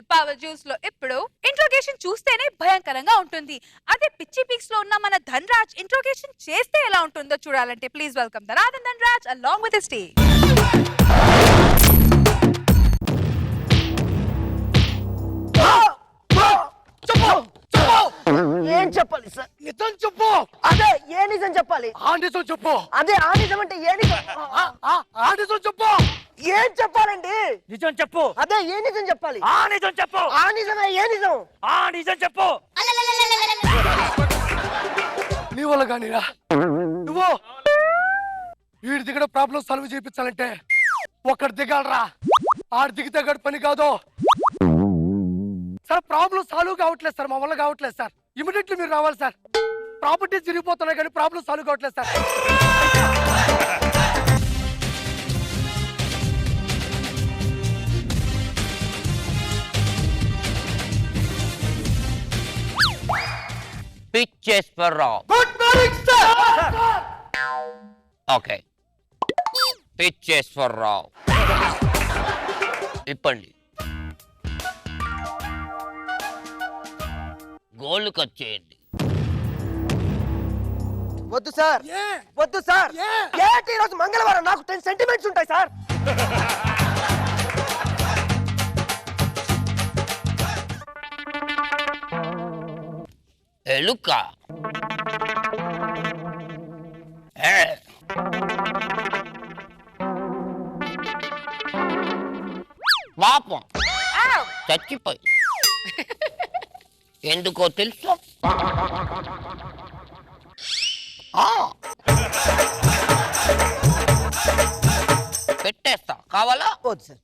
Food power juice లో ఇప్పుడు interrogation చూస్తేనే భయంకరంగా ఉంటుంది. అదే పిచ్చి పీక్స్ లో ఉన్న మన ధన్రాజ్ ఇంట్రోగేషన్ చేస్తే ఎలా ఉంటుందో చూడాలంటే please welcome Dhanraj along with his team. ఏం చెప్పాలి సార్? నిజం చెప్పు. అదే ఏ నిజం చెప్పాలి? ఆ నిజం చెప్పు. అదే ఆ నిజం అంటే ఏ నిజం? ఆ నిజం చెప్పు. ఏం చెప్పాలండి? నిజం చెప్పు. అదే ఏ నిజం చెప్పాలి? ఆ నిజం చెప్పు. ఆ నిజమే ఏ నిజం? ఆ నిజం చెప్పు. నీ వల్ల కానీరా నువ్వు వీడి దిగడ ప్రాబ్లం సాల్వ్ చేయించాలంటే ఒక్కడు దిగాలరా. ఆడు దిగితే గడు పని కాదు సార్. ప్రాబ్లం సాల్వ్ కావట్లేదు సార్, మా వల్ల కావట్లేదు సార్. ఇమీడియట్లీ మీరు రావాలి సార్. ప్రాపర్టీస్ జరిగిపోతున్నాయి కానీ ప్రాబ్లం సాల్వ్ కావట్లేదు sir. Pichheswararao. Good morning sir. Okay, Pichheswararao ఇప్పండి. గోల్డ్ కట్ చేయండి. వద్దు సార్, వద్దు సార్. ఏంటి ఈరోజు మంగళవారం? నాకు 10 సెంటిమెంట్స్ ఉంటాయి సార్. ఎలుక పాపం చచ్చిపోయి ఎందుకో తెలుసు. పెట్టేస్తా, కావాలా? వద్దు సార్.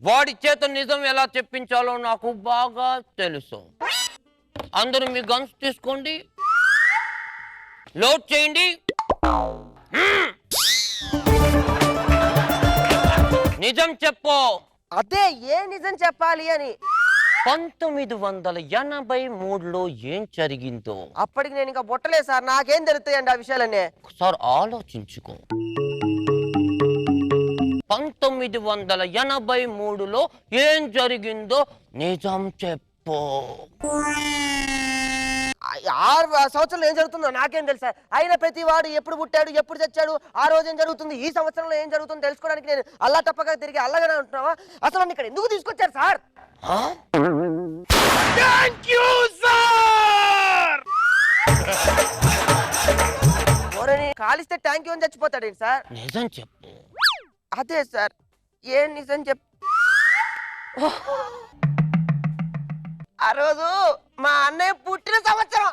వాడి చేత నిజం ఎలా చెప్పించాలో నాకు బాగా తెలుసు. అందరూ మీ గన్స్ తీసుకోండి, లోడ్ చేయండి. నిజం చెప్పు. అదే ఏ నిజం చెప్పాలి అని. 1983లో ఏం జరిగిందో అప్పటికి నేను ఇంకా బొట్టలేదు సార్. నాకేం తెలుస్తాయండి ఆ విషయాలన్నీ? ఒకసారి ఆలోచించుకో. 1983లో ఏం జరిగిందో నిజం చెప్పు. 6 సంవత్సరాలు ఏం జరుగుతుందో నాకేం తెలుసు సార్. అయినా ప్రతి వాడు ఎప్పుడు పుట్టాడు, ఎప్పుడు చచ్చాడు, ఆ రోజు ఏం జరుగుతుంది, ఈ సంవత్సరంలో ఏం జరుగుతుందో తెలుసుకోవడానికి నేను అల్లా తప్పగా తిరిగి అల్లగానే ఉంటున్నావా? అసలు నన్ను ఇక్కడ ఎందుకు తీసుకొచ్చారు సార్? Thank you sir. కాలిస్తే థ్యాంక్ యూ అని చచ్చిపోతాడేంటి సార్? నిజం చెప్పు. అదే సార్ ఏ నిజం చెప్పు. ఆ రోజు మా అన్నయ్య పుట్టిన సంవత్సరం.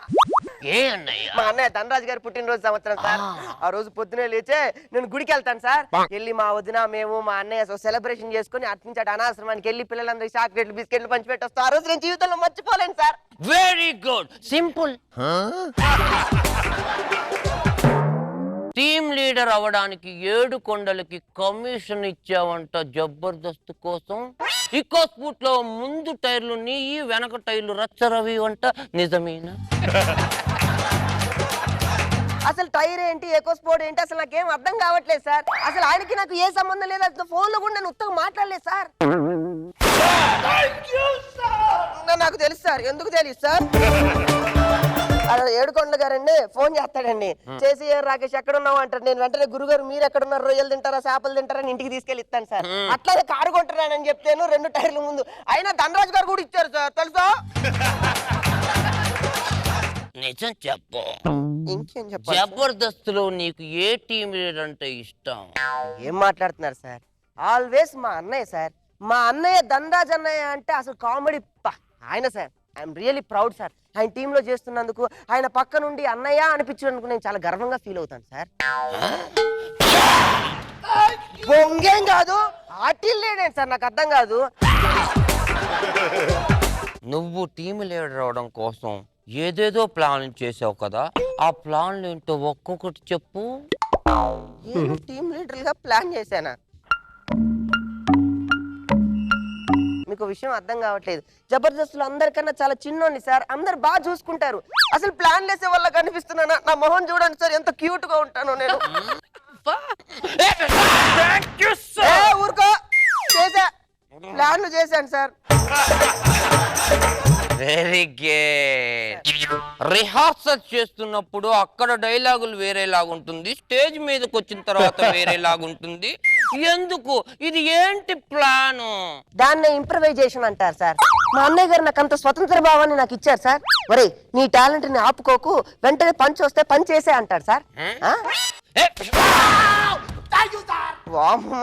ఏ అన్నయ్య? మా అన్నయ్య ధనరాజు గారి పుట్టినరోజు సంవత్సరం సార్. ఆ రోజు పొద్దునే లేచే నేను గుడికి వెళ్తాను సార్. వెళ్ళి మా వదిన మేము మా అన్నయ్య సెలబ్రేషన్ చేసుకుని అట్నుంచి అటు అనాశ్రమానికి వెళ్ళి పిల్లలందరికీ చాక్లెట్లు బిస్కెట్లు పంచిపెట్టొస్తా. ఆ రోజు నేను జీవితంలో మర్చిపోలేను sir. Very good, simple. Team leader అవడానికి 7 కొండలకి కమిషన్ ఇచ్చావంట జబర్దస్త్ కోసం. ఇకో స్పూట్ లో ముందు టైర్లు నీ, వెనక టైర్లు రచ్చరవి అంట. నిజమేనా? అసలు టైర్ ఏంటి, ఎకో స్పోర్ట్ ఏంటి, అసలు నాకేం అర్థం కావట్లేదు సార్. అసలు ఆయనకి నాకు ఏ సంబంధం లేదు. అసలు ఫోన్ లో కూడా నేను ఉత్తగా మాట్లాడలేదు సార్. నాకు తెలుసు సార్. ఎందుకు తెలియదు సార్? 7 కొండల గారండి ఫోన్ చేస్తాడండి. చేసి రాకేష్ ఎక్కడున్నావు అంటారు. నేను వెంటనే గురుగారు మీరు ఎక్కడున్నారు, రొయ్యలు తింటారా చేపలు తింటారా ఇంటికి తీసుకెళ్ళి ఇస్తాను సార్. అట్లాగే కారు కొంటున్నానని చెప్తాను 2 టైర్ల ముందు. అయినా ధనరాజు గారు కూడా ఇచ్చారు సార్ తెలుసా? నిజం చెప్పు. ఇంకేం చెప్పాలి? జబర్దస్త్ లో నీకు ఏ టీమ్ లీడర్ అంటే ఇష్టం? ఏం మాట్లాడుతున్నారు సార్? ఆల్వేస్ మా అన్నయ్య సార్. మా అన్నయ్య ధనరాజ్ అన్నయ్య అంటే అసలు కామెడీ ఆయన sir. I'm really proud sir. ఆయన టీంలో చేస్తున్నందుకు, ఆయన పక్క నుండి అన్నయ్య అనిపించినందుకు నేను చాలా గర్వంగా ఫీల్ అవుతాను సార్. బొంగేం కాదు, ఆటిల్ లేడండి సార్. నాకు అర్థం కాదు. నువ్వు టీమ్ లీడర్ అవడం కోసం ఏదేదో ప్లాన్ చేసావు కదా, ఆ ప్లాన్ ఏంటో ఒక్కొక్కటి చెప్పు. టీమ్ లీడర్ గా ప్లాన్ చేశానా? మీకు విషయం అర్థం కావట్లేదు. జబర్దస్త్ లో అందరికన్నా చాలా చిన్నోండి సార్. అందరు బాగా చూసుకుంటారు. అసలు ప్లాన్ వేసే వల్ల కనిపిస్తున్నానా? నా మొహం చూడండి సార్, ఎంత క్యూట్ గా ఉంటానో నేను. అబ్బా థ్యాంక్ యూ ఏ ఊరుకో, చేసా, ప్లాన్లు చేశాను సార్. Very good. రిహార్సల్ చేస్తున్నప్పుడు అక్కడ డైలాగులు వేరేలాగుంటుంది, స్టేజ్ మీదకి వచ్చిన తర్వాత వేరేలాగుంటుంది. ఎందుకు? ఇది ఏంటి ప్లాను? దాన్నే ఇంప్రవైజేషన్ అంటారు సార్. మా అన్నయ్య గారు నాకు అంత స్వతంత్ర భావాన్ని నాకు ఇచ్చారు సార్. ఒరేయ్, నీ టాలెంట్ ని ఆపుకోకు, వెంటనే పంచ్ వస్తే పంచ్ చేసే అంటారు సార్. వామ్మో,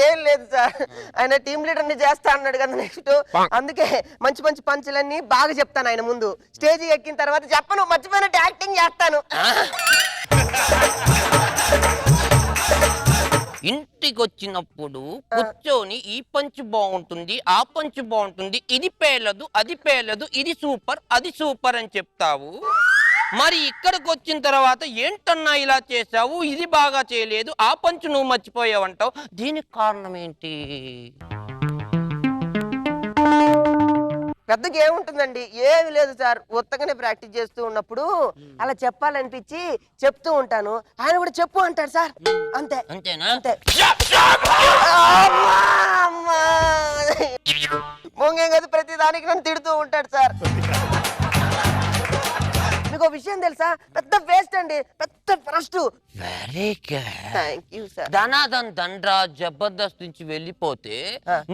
ఏం లేదు సార్, ఆయన టీం లీడర్ ని చేస్తా అన్నాడు కదా నెక్స్ట్. అందుకే మంచి మంచి పంచులన్నీ బాగా చెప్తాను ఆయన ముందు. స్టేజ్ ఎక్కిన తర్వాత చెప్పను, మర్చిపోయినట్టు యాక్టింగ్ చేస్తాను. ఇంటికి వచ్చినప్పుడు కూర్చొని ఈ పంచ్ బాగుంటుంది, ఆ పంచ్ బాగుంటుంది, ఇది పేలదు, అది పేలదు, ఇది సూపర్, అది సూపర్ అని చెప్తావు. మరి ఇక్కడికి వచ్చిన తర్వాత ఏంటన్నా ఇలా చేసావు, ఇది బాగా చేయలేదు, ఆ పంచ్ నువ్వు మర్చిపోయావంటావు. దీనికి కారణం ఏంటి? పెద్దగా ఏముంటుందండి, ఏమి లేదు సార్. ఉత్తగానే ప్రాక్టీస్ చేస్తూ ఉన్నప్పుడు అలా చెప్పాలనిపించి చెప్తూ ఉంటాను. ఆయన కూడా చెప్పు అంటాడు సార్. అంతే అంతేనా? అంతే. మొంగేం కదా, ప్రతి దానికి నన్ను తిడుతూ ఉంటాడు సార్. మీకు విషయం తెలుసా, పెద్ద వేస్ట్ అండి, పెద్ద first. Very good. Thank you sir. ధనాధన్ దండ్రా జబర్దస్త్ నుంచి వెళ్ళిపోతే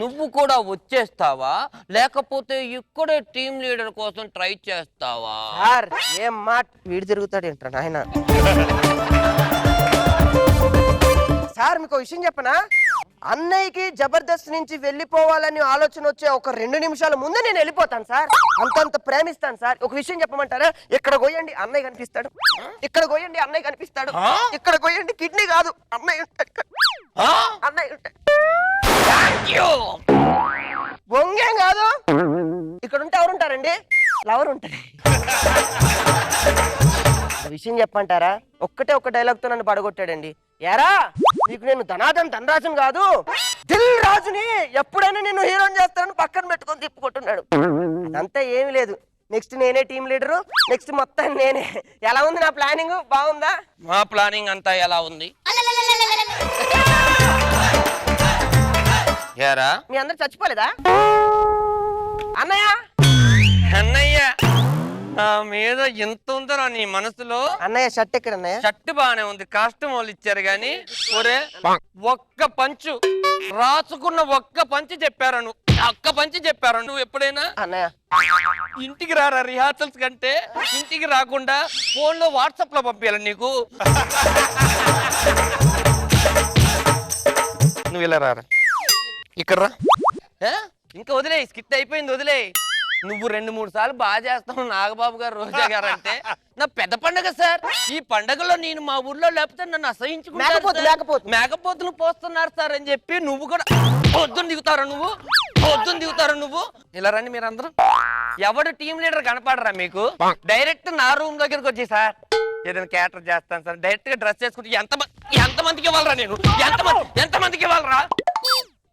నువ్వు కూడా వచ్చేస్తావా, లేకపోతే ఇక్కడే టీం లీడర్ కోసం ట్రై చేస్తావా? సార్ ఏం మాట, వీడు తిరుగుతాడు ఏంట్రా నాయన. సార్ మీకు విషయం చెప్పనా, అన్నయ్యకి జబర్దస్త్ నుంచి వెళ్ళిపోవాలని ఆలోచన వచ్చే ఒక 2 నిమిషాల ముందే నేను వెళ్ళిపోతాను సార్. అంతంత ప్రేమిస్తాను సార్. ఒక విషయం చెప్పమంటారా, ఇక్కడ పోయండి అన్నయ్య కనిపిస్తాడు, ఇక్కడ పోయండి అన్నయ్య కనిపిస్తాడు, ఇక్కడ పోయండి కిడ్నీ కాదు అన్నయ్య ఉంటాడు, అన్నయ్య ఉంటాడు. బొంగేం కాదు, ఇక్కడ ఉంటే ఎవరుంటారండి, లవర్ ఉంటాడు. విషయం చెప్పమంటారా, ఒక్కటే ఒక్క డైలాగ్ తో నన్ను పడగొట్టాడండి. ఎరా నీకు నేను ధనాధన్ ధనరాజుని కాదు, దిల్ రాజుని, ఎప్పుడైనా నేను హీరోని చేస్తానని పక్కన పెట్టుకొని తిప్పుకుంటున్నాడు. అదంతా ఏమీ లేదు, నెక్స్ట్ నేనే టీం లీడరు, నెక్స్ట్ మొత్తం నేనే. ఎలా ఉంది నా ప్లానింగ్, బాగుందా? మా ప్లానింగ్ అంతా ఎలా ఉంది? యారా మీ అందరు చచ్చిపోలేదా? అన్నయ్య అన్నయ్య నా మీద ఎంత ఉందరా నీ మనసులో? అన్నయ్య షర్ట్ ఎక్కడ అన్నయ్య? షర్ట్ బానే ఉంది, కాస్ట్యూమ్ వాళ్ళు ఇచ్చారు గాని ఒరే ఒక్క పంచు రాసుకున్న ఒక్క పంచి చెప్పారా నువ్వు? ఒక్క పంచి చెప్పారా నువ్వు ఎప్పుడైనా? అన్నయ్య ఇంటికి రారా రిహార్సల్స్ కంటే, ఇంటికి రాకుండా ఫోన్ లో వాట్సాప్ లో పంపించాలి నీకు. నువ్వు ఇలా రారా, ఇక్కడ రా. ఇంకా వదిలే, స్కిట్ అయిపోయింది, వదిలే. నువ్వు 2-3 సార్లు బాగా చేస్తావు నాగబాబు గారు, రోజా గారు అంటే నా పెద్ద పండగ సార్. ఈ పండగలో నేను మా ఊర్లో లేకపోతే నన్ను అసహించుకుంటారు, మేకపోతులు పోస్తున్నారు సార్ అని చెప్పి నువ్వు కూడా పొద్దున్న దిగుతారా నువ్వు, పొద్దున్న దిగుతారా నువ్వు. ఇలా రండి మీరందరూ. ఎవడు టీం లీడర్ కనపడరా మీకు? డైరెక్ట్ నా రూమ్ దగ్గరకు వచ్చి సార్ ఏదైనా క్యాటర్ చేస్తాను సార్, డైరెక్ట్ గా డ్రెస్ చేసుకుంటే ఎంతమందికి ఇవ్వాలరా నేను, ఎంతమందికి ఇవ్వాలరా?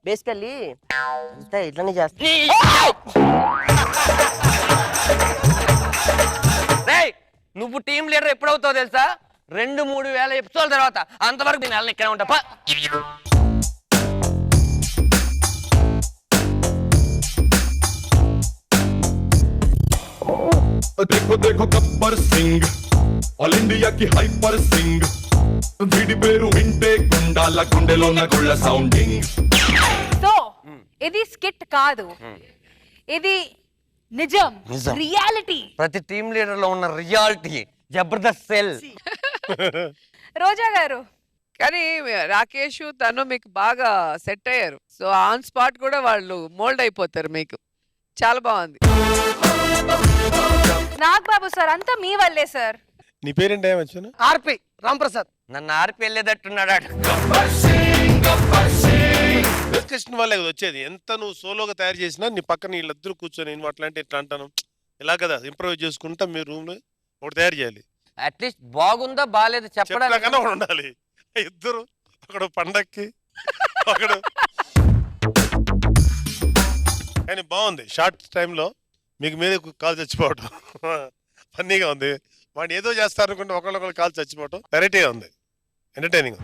బేసికల్లీ అంతే ఇట్లనే చేస్తా. నువ్వు టీం లీడర్ ఎప్పుడవుతావు తెలుసా? 2-3 వేల ఎపిసోడ్ తర్వాత. అంతవరకు నేను నెల ఇక్కడే ఉంటా. देखो देखो गब्बर सिंह ऑल इंडिया की हाइपर सिंग వీడి పేరు వింటే గుండాల గుండెలోన గుళ్ళ సౌండింగ్. సో ఇది స్కిట్ కాదు, ఇది నిజం, రియాలిటీ. ప్రతి టీం లీడర్ లో ఉన్న రియాలిటీ జబర్దస్త్ సెల్. రోజా గారు కానీ రాకేష్ తను మీకు బాగా సెట్ అయ్యారు. సో ఆన్ స్పాట్ కూడా వాళ్ళు మోల్డ్ అయిపోతారు మీకు. చాలా బాగుంది. నాగబాబు సార్ అంతా మీ వల్లే సార్. నీ పేరేంటి? వచ్చాను ఆర్పి రాంప్రసాద్. నన్ను ఆర్పి వెళ్ళేటట్టున్నాడు. డిస్కషన్ వల్లే కదా వచ్చేది. ఎంత నువ్వు సోలోగా తయారు చేసినా నీ పక్కన వీళ్ళిద్దరు కూర్చొని నేను అట్లాంటి ఇట్లా అంటాను ఇలా కదా ఇంప్రూవైజ్ చేసుకుంటా మీ రూమ్ లో ఒకటి తయారు చేయాలి. అట్లీస్ట్ బాగుందా బాగాలేదు చెప్పడానికి ఒకటి ఉండాలి. ఇద్దరు ఒకడు పండక్కి ఒకడు. కానీ బాగుంది, షార్ట్ టైంలో మీకు మీద కాల్ చచ్చిపోవటం ఫన్నీగా ఉంది. వాడిని ఏదో చేస్తారనుకుంటే ఒకళ్ళొకళ్ళు కాల్ చచ్చిపోవటం వెరైటీగా ఉంది. ఎంటర్టైనింగ్